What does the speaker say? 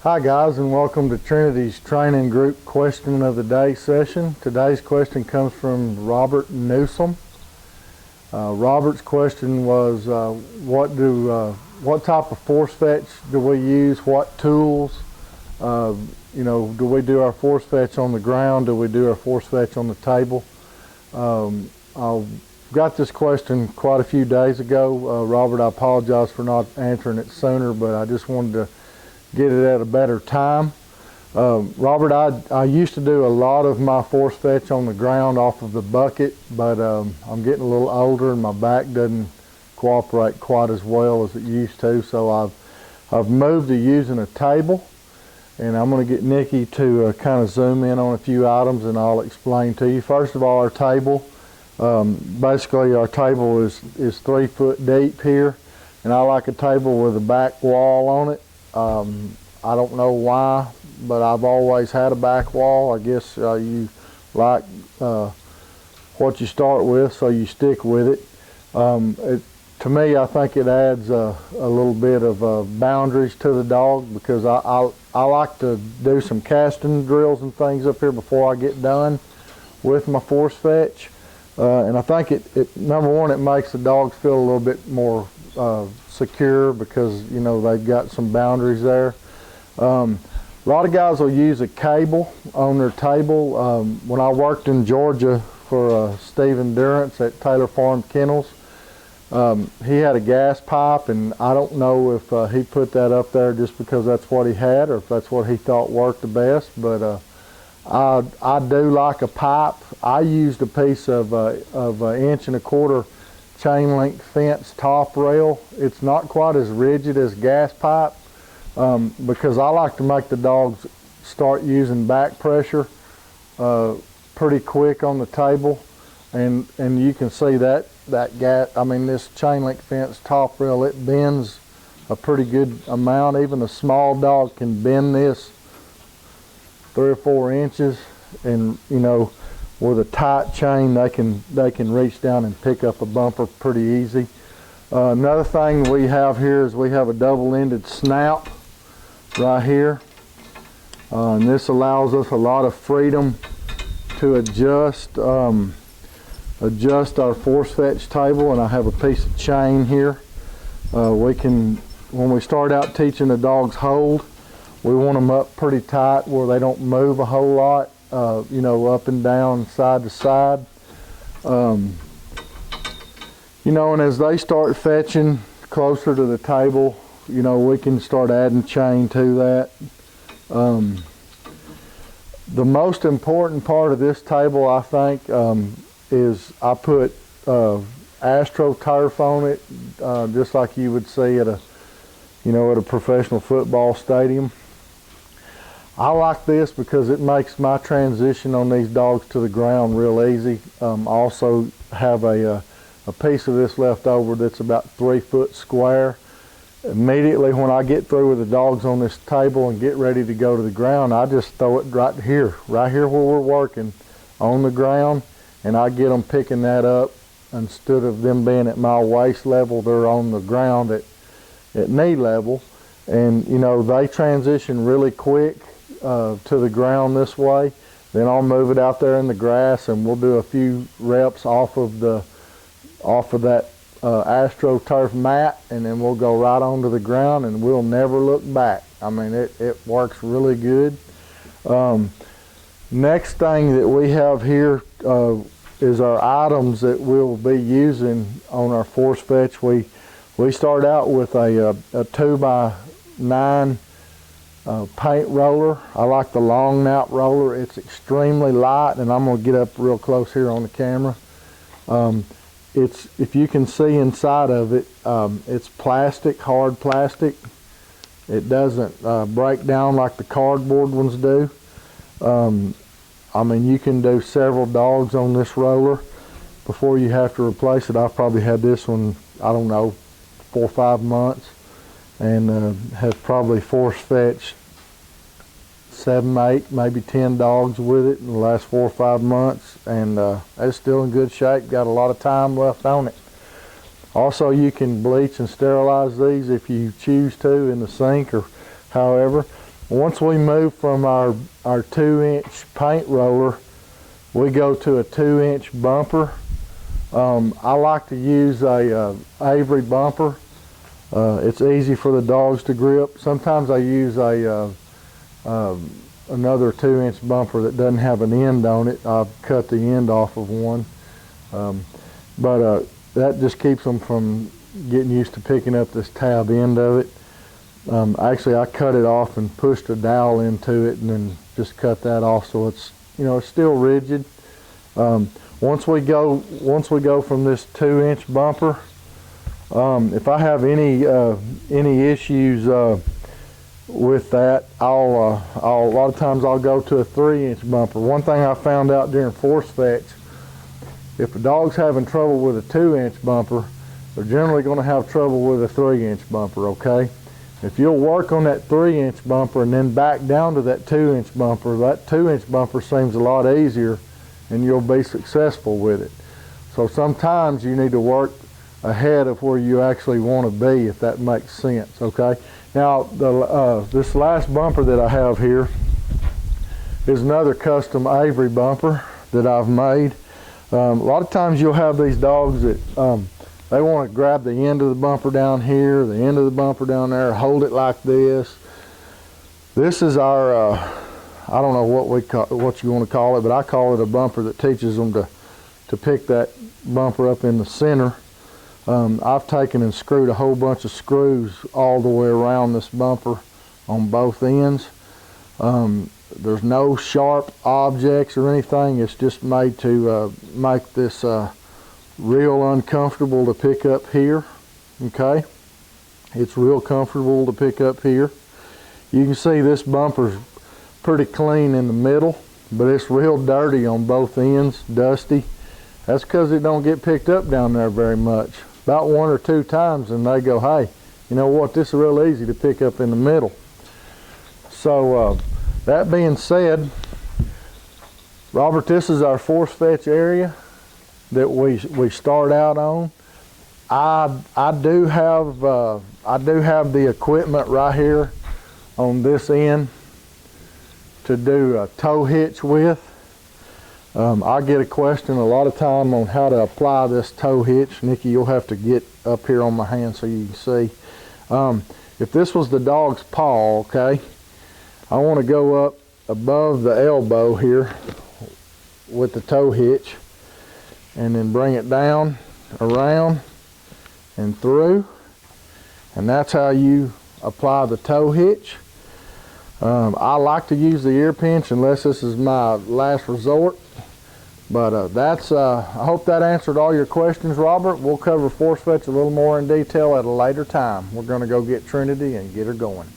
Hi guys, and welcome to Trinity's Training Group Question of the Day session. Today's question comes from Robert Newsome. Robert's question was, what type of force fetch do we use? What tools? Do we do our force fetch on the ground? Do we do our force fetch on the table? I got this question quite a few days ago. Robert, I apologize for not answering it sooner, but I just wanted to get it at a better time. Robert, I used to do a lot of my force fetch on the ground off of the bucket, but I'm getting a little older and my back doesn't cooperate quite as well as it used to, so I've moved to using a table, and I'm going to get Nikki to kind of zoom in on a few items and I'll explain to you. First of all, our table, basically our table is 3 foot deep here, and I like a table with a back wall on it. I don't know why, but I've always had a back wall. I guess you like what you start with, so you stick with it. To me, I think it adds a little bit of boundaries to the dog, because I like to do some casting drills and things up here before I get done with my force fetch. And I think it number one, it makes the dogs feel a little bit more secure, because they've got some boundaries there. A lot of guys will use a cable on their table. When I worked in Georgia for Stephen Durrance at Taylor Farm Kennels, he had a gas pipe, and I don't know if he put that up there just because that's what he had or if that's what he thought worked the best, but I do like a pipe. I used a piece of 1.25 inch chain link fence top rail. It's not quite as rigid as gas pipe, because I like to make the dogs start using back pressure pretty quick on the table, and you can see this chain link fence top rail, it bends a pretty good amount. Even a small dog can bend this 3 or 4 inches, and with a tight chain they can reach down and pick up a bumper pretty easy. Another thing we have here is we have a double-ended snout right here, and this allows us a lot of freedom to adjust our force fetch table. And I have a piece of chain here. When we start out teaching the dogs hold, we want them up pretty tight where they don't move a whole lot, up and down, side to side. And as they start fetching closer to the table, we can start adding chain to that. The most important part of this table, I think, is I put AstroTurf on it, just like you would see at a professional football stadium. I like this because it makes my transition on these dogs to the ground real easy. Also have a piece of this left over that's about 3 foot square. Immediately when I get through with the dogs on this table and get ready to go to the ground, I just throw it right here where we're working on the ground, and I get them picking that up. Instead of them being at my waist level, they're on the ground at knee level, and they transition really quick to the ground this way. Then I'll move it out there in the grass, and we'll do a few reps off of that AstroTurf mat, and then we'll go right onto the ground, and we'll never look back. I mean, it works really good. Next thing that we have here is our items that we'll be using on our force fetch. We start out with a 2x9 paint roller. I like the long knout roller. It's extremely light, and I'm going to get up real close here on the camera. If you can see inside of it, it's plastic, hard plastic. It doesn't break down like the cardboard ones do. You can do several dogs on this roller before you have to replace it. I've probably had this one, I don't know, 4 or 5 months, and have probably force fetched 7, 8, maybe 10 dogs with it in the last 4 or 5 months, and it's still in good shape. Got a lot of time left on it. Also, you can bleach and sterilize these if you choose to in the sink or however. Once we move from our 2-inch paint roller, we go to a 2-inch bumper. I like to use a Avery bumper. It's easy for the dogs to grip. Sometimes I use another 2-inch bumper that doesn't have an end on it. I've cut the end off of one. But that just keeps them from getting used to picking up this tab end of it. Actually, I cut it off and pushed a dowel into it and then just cut that off, so it's, it's still rigid. Once we go from this 2-inch bumper, if I have any issues with that, a lot of times I'll go to a 3-inch bumper. One thing I found out during force fetch, if a dog's having trouble with a 2-inch bumper, they're generally going to have trouble with a 3-inch bumper, okay? If you'll work on that 3-inch bumper and then back down to that 2-inch bumper, that 2-inch bumper seems a lot easier and you'll be successful with it. So sometimes you need to work ahead of where you actually want to be, if that makes sense, okay? Now, this last bumper that I have here is another custom Avery bumper that I've made. A lot of times you'll have these dogs that they want to grab the end of the bumper down here, the end of the bumper down there, hold it like this. This is our, I don't know what you want to call it, but I call it a bumper that teaches them to pick that bumper up in the center. I've taken and screwed a whole bunch of screws all the way around this bumper on both ends. There's no sharp objects or anything. It's just made to make this real uncomfortable to pick up here, okay? It's real comfortable to pick up here. You can see this bumper's pretty clean in the middle, but it's real dirty on both ends, dusty. That's because it don't get picked up down there very much. About 1 or 2 times and they go, hey, you know what, this is real easy to pick up in the middle. So that being said, Robert, this is our force fetch area that we start out on. I do have the equipment right here on this end to do a tow hitch with. I get a question a lot of time on how to apply this tow hitch. Nikki, you'll have to get up here on my hand so you can see. If this was the dog's paw, okay, I want to go up above the elbow here with the tow hitch and then bring it down, around, and through. And that's how you apply the tow hitch. I like to use the ear pinch unless this is my last resort. But I hope that answered all your questions, Robert. We'll cover force fetch a little more in detail at a later time. We're going to go get Trinity and get her going.